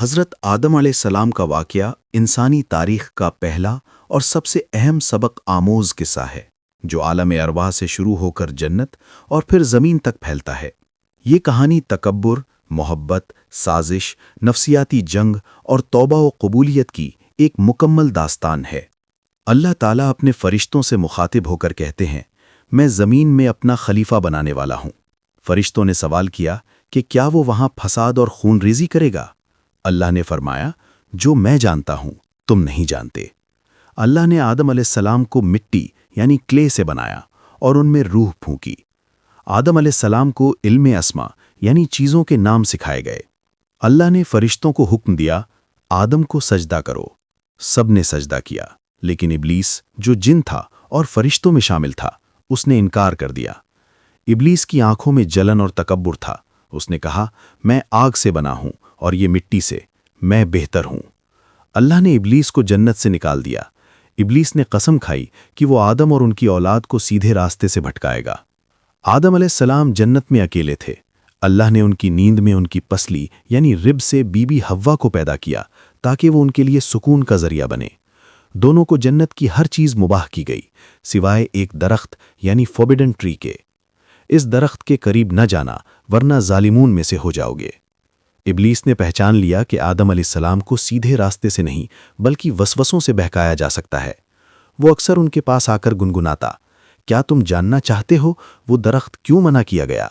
حضرت آدم علیہ السلام کا واقعہ انسانی تاریخ کا پہلا اور سب سے اہم سبق آموز قصہ ہے، جو عالم ارواح سے شروع ہو کر جنت اور پھر زمین تک پھیلتا ہے۔ یہ کہانی تکبر، محبت، سازش، نفسیاتی جنگ اور توبہ و قبولیت کی ایک مکمل داستان ہے۔ اللہ تعالیٰ اپنے فرشتوں سے مخاطب ہو کر کہتے ہیں، میں زمین میں اپنا خلیفہ بنانے والا ہوں۔ فرشتوں نے سوال کیا کہ کیا وہ وہاں فساد اور خون ریزی کرے گا؟ اللہ نے فرمایا، جو میں جانتا ہوں تم نہیں جانتے۔ اللہ نے آدم علیہ السلام کو مٹی یعنی کلے سے بنایا اور ان میں روح پھونکی۔ آدم علیہ السلام کو علم اسما یعنی چیزوں کے نام سکھائے گئے۔ اللہ نے فرشتوں کو حکم دیا، آدم کو سجدہ کرو۔ سب نے سجدہ کیا، لیکن ابلیس جو جن تھا اور فرشتوں میں شامل تھا، اس نے انکار کر دیا۔ ابلیس کی آنکھوں میں جلن اور تکبر تھا۔ اس نے کہا، میں آگ سے بنا ہوں اور یہ مٹی سے، میں بہتر ہوں۔ اللہ نے ابلیس کو جنت سے نکال دیا۔ ابلیس نے قسم کھائی کہ وہ آدم اور ان کی اولاد کو سیدھے راستے سے بھٹکائے گا۔ آدم علیہ السلام جنت میں اکیلے تھے۔ اللہ نے ان کی نیند میں ان کی پسلی یعنی رب سے بی بی حوا کو پیدا کیا تاکہ وہ ان کے لیے سکون کا ذریعہ بنے۔ دونوں کو جنت کی ہر چیز مباح کی گئی، سوائے ایک درخت یعنی فوربڈن ٹری کے۔ اس درخت کے قریب نہ جانا ورنہ ظالمون میں سے ہو جاؤ گے۔ ابلیس نے پہچان لیا کہ آدم علیہ السلام کو سیدھے راستے سے نہیں بلکہ وسوسوں سے بہکایا جا سکتا ہے۔ وہ اکثر ان کے پاس آ کر گنگناتا، کیا تم جاننا چاہتے ہو وہ درخت کیوں منع کیا گیا؟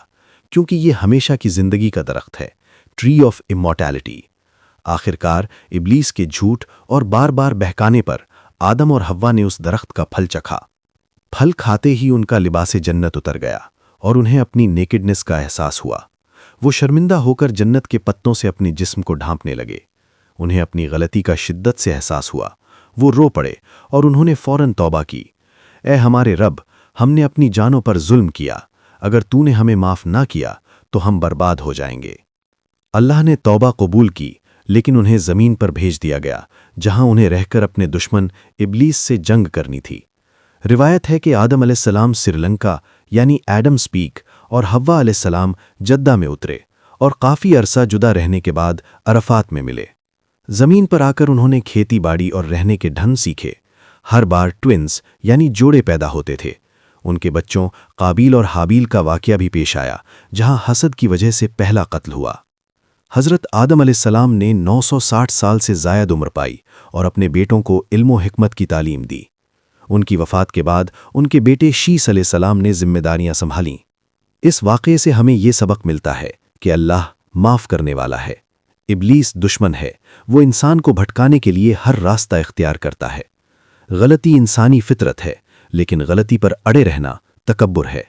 کیونکہ یہ ہمیشہ کی زندگی کا درخت ہے، ٹری آف امورٹیلٹی۔ آخرکار ابلیس کے جھوٹ اور بار بار بہکانے پر آدم اور حوا نے اس درخت کا پھل چکھا۔ پھل کھاتے ہی ان کا لباس جنت اتر گیا اور انہیں اپنی نیکڈنس کا احساس ہوا۔ وہ شرمندہ ہو کر جنت کے پتوں سے اپنے جسم کو ڈھانپنے لگے۔ انہیں اپنی غلطی کا شدت سے احساس ہوا۔ وہ رو پڑے اور انہوں نے فوراً توبہ کی، اے ہمارے رب، ہم نے اپنی جانوں پر ظلم کیا، اگر تو نے ہمیں معاف نہ کیا تو ہم برباد ہو جائیں گے۔ اللہ نے توبہ قبول کی، لیکن انہیں زمین پر بھیج دیا گیا جہاں انہیں رہ کر اپنے دشمن ابلیس سے جنگ کرنی تھی۔ روایت ہے کہ آدم علیہ السلام سری لنکا یعنی ایڈمز پیک اور حوا علیہ السلام جدہ میں اترے اور کافی عرصہ جدا رہنے کے بعد عرفات میں ملے۔ زمین پر آ کر انہوں نے کھیتی باڑی اور رہنے کے ڈھنگ سیکھے۔ ہر بار ٹوئنز یعنی جوڑے پیدا ہوتے تھے۔ ان کے بچوں قابیل اور حابیل کا واقعہ بھی پیش آیا، جہاں حسد کی وجہ سے پہلا قتل ہوا۔ حضرت آدم علیہ السلام نے 960 سال سے زائد عمر پائی اور اپنے بیٹوں کو علم و حکمت کی تعلیم دی۔ ان کی وفات کے بعد ان کے بیٹے شیس علیہ السلام نے ذمہ داریاں سنبھالیں۔ اس واقعے سے ہمیں یہ سبق ملتا ہے کہ اللہ معاف کرنے والا ہے۔ ابلیس دشمن ہے، وہ انسان کو بھٹکانے کے لیے ہر راستہ اختیار کرتا ہے۔ غلطی انسانی فطرت ہے، لیکن غلطی پر اڑے رہنا تکبر ہے۔